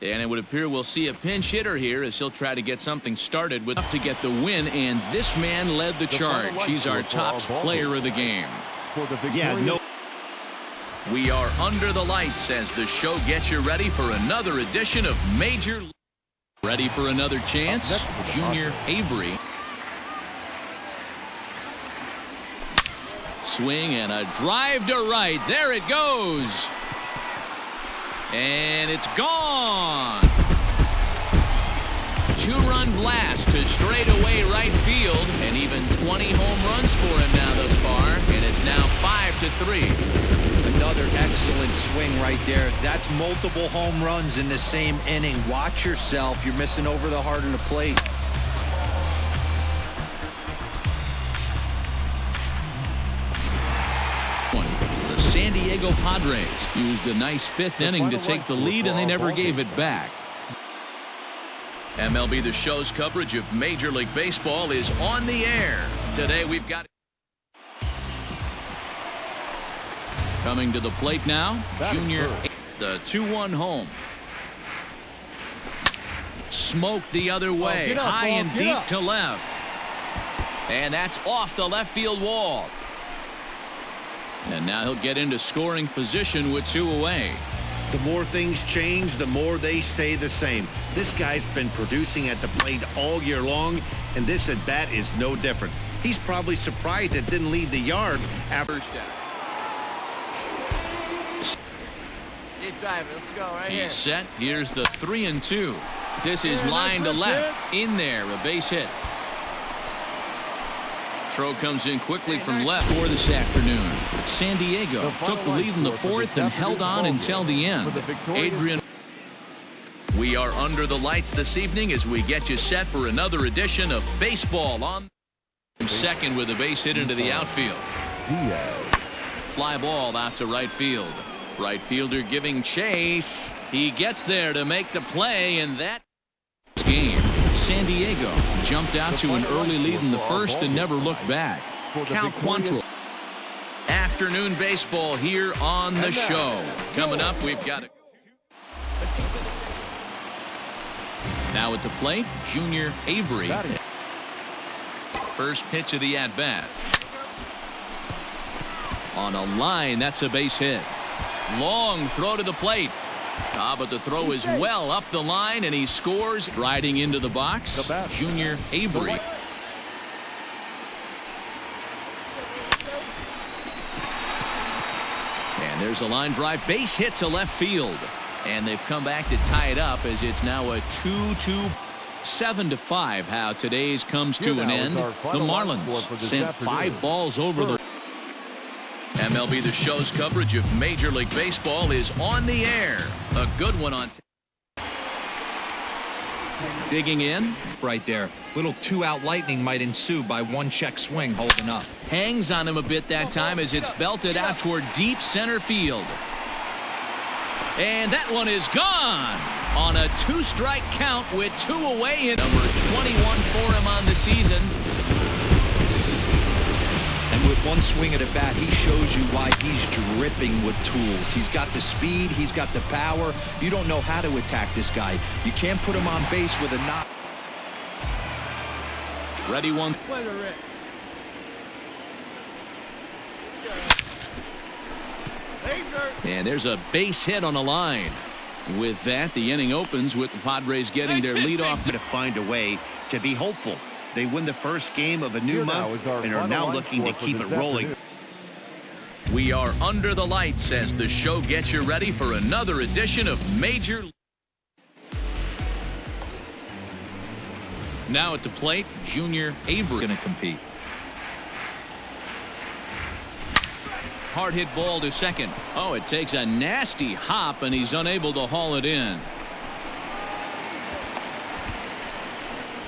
And it would appear we'll see a pinch hitter here as he'll try to get something started with enough to get the win. And this man led the charge. He's our top player of the game. Yeah, no. We are under the lights as the show gets you ready for another edition of Major League. Ready for another chance? Junior Avery. Swing and a drive to right. There it goes. And it's gone. Two-run blast to straightaway right field, and even 20 home runs for him now thus far, and it's now 5-3. Another excellent swing right there. That's multiple home runs in the same inning. Watch yourself. You're missing over the heart of the plate. The San Diego Padres used a nice fifth inning to take the lead, and they never gave it back. MLB The Show's coverage of Major League Baseball is on the air. Today we've got coming to the plate now, Junior, the 2-1 home. Smoked the other way, high and deep to left. And that's off the left field wall. And now he'll get into scoring position with 2 away. The more things change, the more they stay the same. This guy's been producing at the plate all year long, and this at bat is no different. He's probably surprised it didn't leave the yard after first down. Let's go right He's here. set. Here's the 3-2. This is line to left. In there, a base hit. Throw comes in quickly from left. Score this afternoon. San Diego took the lead in the 4th and held on until the end. Adrian. We are under the lights this evening as we get you set for another edition of Baseball on second with a base hit into the outfield. Fly ball out to right field. Right fielder giving chase. He gets there to make the play, and that game. San Diego jumped out to an early lead in the 1st and never looked back. Cal Quantrill. Afternoon baseball here on the show. Coming up, we've got it. Now at the plate, Junior Avery. First pitch of the at-bat. On a line, that's a base hit. Long throw to the plate. But the throw is well up the line, and he scores. Riding into the box, Junior Avery. And there's a line drive, base hit to left field. And they've come back to tie it up as it's now a 2-2. 7-5 how today's comes to an end. The Marlins sent 5 balls over the MLB The Show's coverage of Major League Baseball is on the air. A good one on. Digging in. Right there. Little 2-out lightning might ensue by 1-check swing holding up. Hangs on him a bit that time as it's belted out toward deep center field. And that one is gone on a 2-strike count with 2 away. Number 21 for him on the season. And with 1 swing at a bat, he shows you why he's dripping with tools. He's got the speed. He's got the power. You don't know how to attack this guy. You can't put him on base with a knock. Ready 1. And there's a base hit on a line. With that, the inning opens with the Padres getting their lead off. To find a way to be hopeful. They win the first game of a new month and are now looking to keep it rolling. We are under the lights as the show gets you ready for another edition of Major League. Now at the plate, Junior Avery Going to compete. Hard hit ball to second. Oh, it takes a nasty hop and he's unable to haul it in.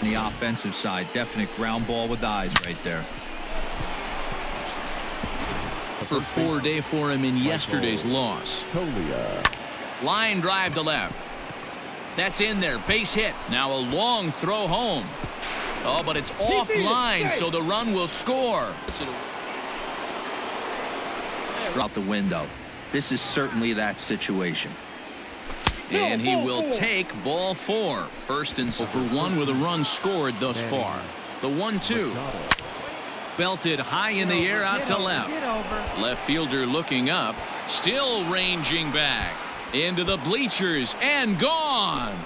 The offensive side, definite ground ball with eyes right there. For 4-day for him in yesterday's loss. Line drive to left. That's in there. Base hit. Now a long throw home. Oh, but it's offline, so the run will score. Out the window. This is certainly that situation. And he will take ball 4. First and for 1 with a run scored thus far. The 1-2. Belted high in the air out to left. Left fielder looking up. Still ranging back. Into the bleachers and gone.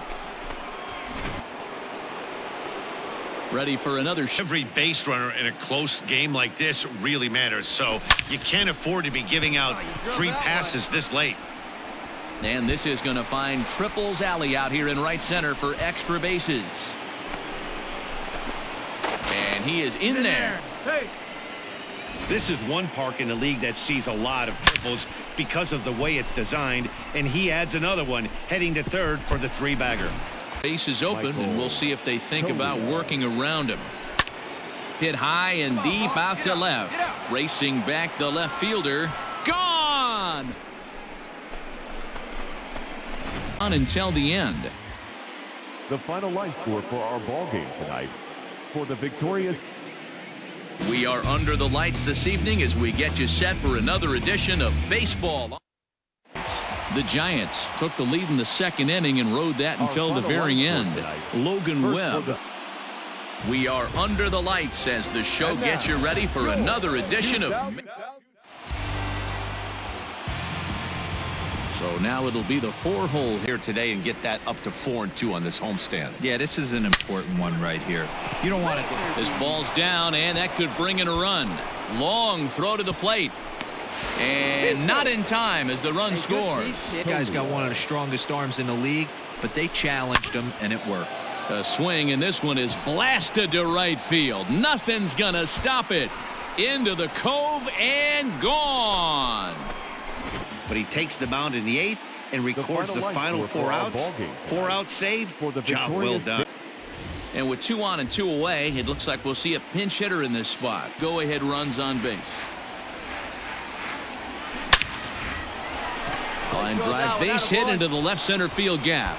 Ready for another. Every base runner in a close game like this really matters, so you can't afford to be giving out free passes this late. And this is going to find Triples Alley out here in right center for extra bases. And he is in there. This is one park in the league that sees a lot of triples because of the way it's designed, and he adds another one heading to third for the 3-bagger. Base is open, and we'll see if they think about working around him. Hit high and deep out to left. Racing back the left fielder. Gone! On until the end. The final line score for our ball game tonight. For the victorious. We are under the lights this evening as we get you set for another edition of baseball. The Giants took the lead in the second inning and rode that until the very end. Logan Webb. We are under the lights as the show gets you ready for another edition of. So now it'll be the 4-hole Here today and get that up to 4-2 on this homestand. Yeah, this is an important one right here. You don't want to. This ball's down, and that could bring in a run. Long throw to the plate. And not in time as the run scores. The guy's got one of the strongest arms in the league, but they challenged him, and it worked. A swing, and this one is blasted to right field. Nothing's going to stop it. Into the cove and gone. But he takes the mound in the 8th and records the final 4 outs. 4-out save. Job well done. And with 2 on and 2 away, it looks like we'll see a pinch hitter in this spot. Go-ahead runs on base. Line drive base hit into the left center field gap.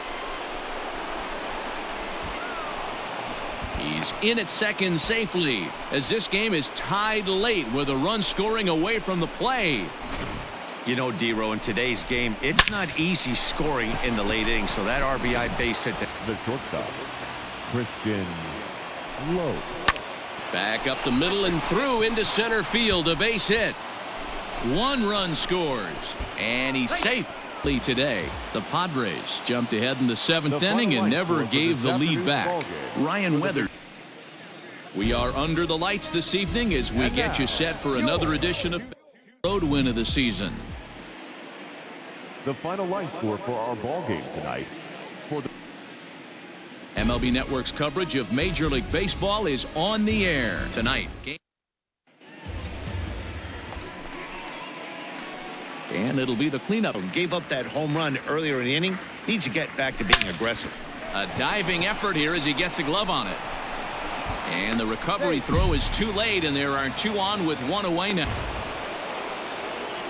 He's in at second safely as this game is tied late with a run scoring away from the play. You know, D-Row, in today's game, it's not easy scoring in the late innings, so that RBI base hit. The shortstop, Christian Lowe. Back up the middle and through into center field, a base hit. 1 run scores, and he's safe today. The Padres jumped ahead in the 7th inning and never gave the lead back. Ryan Weather. We are under the lights this evening as we get you set for another edition of road win of the season. The final line score for our ball game tonight. For the MLB Network's coverage of Major League Baseball is on the air tonight. And it'll be the cleanup. Gave up that home run earlier in the inning. Needs to get back to being aggressive. A diving effort here as he gets a glove on it. And the recovery throw is too late, and there are 2 on with 1 away now.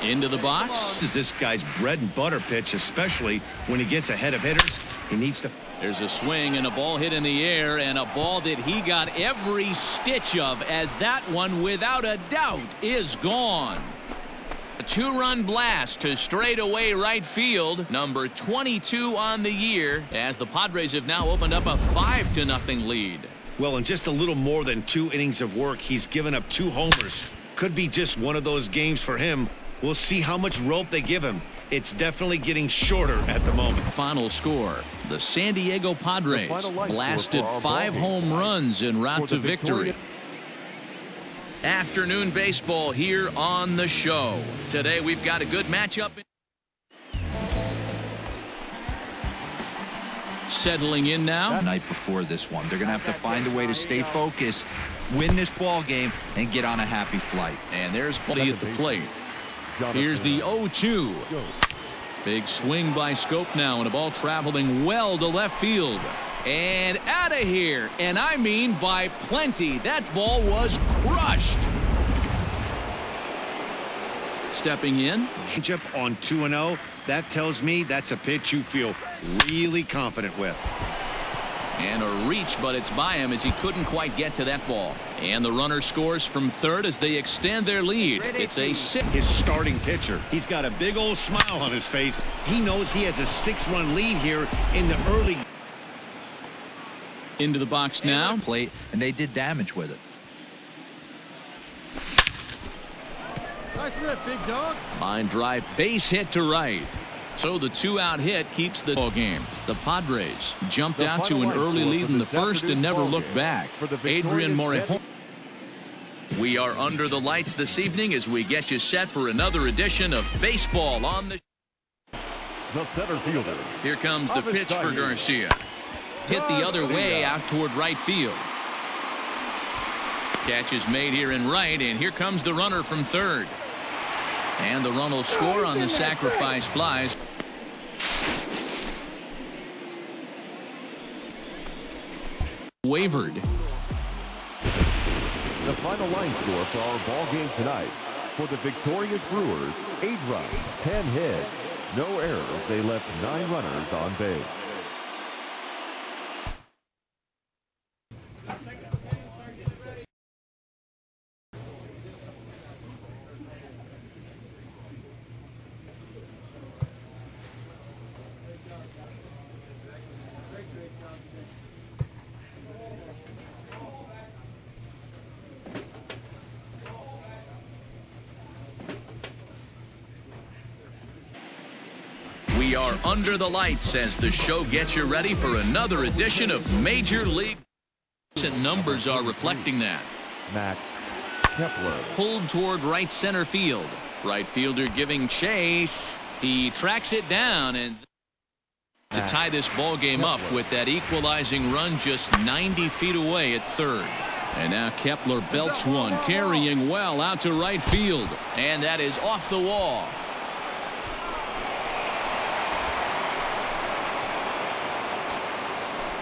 Into the box. This is this guy's bread and butter pitch, especially when he gets ahead of hitters. He needs to. There's a swing and a ball hit in the air, and a ball that he got every stitch of, as that one without a doubt is gone. A 2-run blast to straightaway right field, number 22 on the year, as the Padres have now opened up a 5-0 lead. Well, in just a little more than 2 innings of work, he's given up 2 homers. Could be just one of those games for him. We'll see how much rope they give him. It's definitely getting shorter at the moment. Final score: the San Diego Padres blasted 5 home runs en route to victory. Afternoon baseball here on the show. Today we've got a good matchup. Settling in now. The night before this one, they're going to have to find a way to stay focused, win this ball game, and get on a happy flight. And there's Buddy at the plate. Here's the 0-2. Big swing by Scope now, and a ball traveling well to left field. And out of here, and I mean by plenty. That ball was crushed. Stepping in. Changeup on 2-0. That tells me that's a pitch you feel really confident with. And a reach, but it's by him as he couldn't quite get to that ball. And the runner scores from third as they extend their lead. It's a 6. His starting pitcher. He's got a big old smile on his face. He knows he has a 6-run lead here in the early. Into the box now. Plate, and they did damage with it. Nice rip, big dog. Line drive, base hit to right. So the 2-out hit keeps the ball game. The Padres jumped out to an early lead in the first and never looked back. Adrian Morejon. We are under the lights this evening as we get you set for another edition of baseball on the center fielder. Here comes the pitch for Garcia. Hit the other way out toward right field. Catch is made here in right, and here comes the runner from third. And the run will score on the sacrifice flies. Wavered. The final line score for our ball game tonight. For the victorious Brewers, 8 runs, 10 hits, no errors. They left 9 runners on base. We are under the lights as the show gets you ready for another edition of Major League. Recent numbers are reflecting that. Max Kepler. Pulled toward right center field. Right fielder giving chase. He tracks it down and to tie this ball game up with that equalizing run just 90 feet away at third. And now Kepler belts one, carrying well out to right field. And that is off the wall.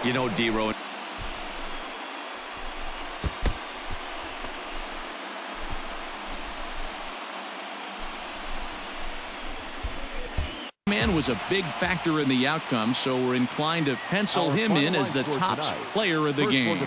You know, D-Row. Man was a big factor in the outcome, so we're inclined to pencil him in as the top player of the game.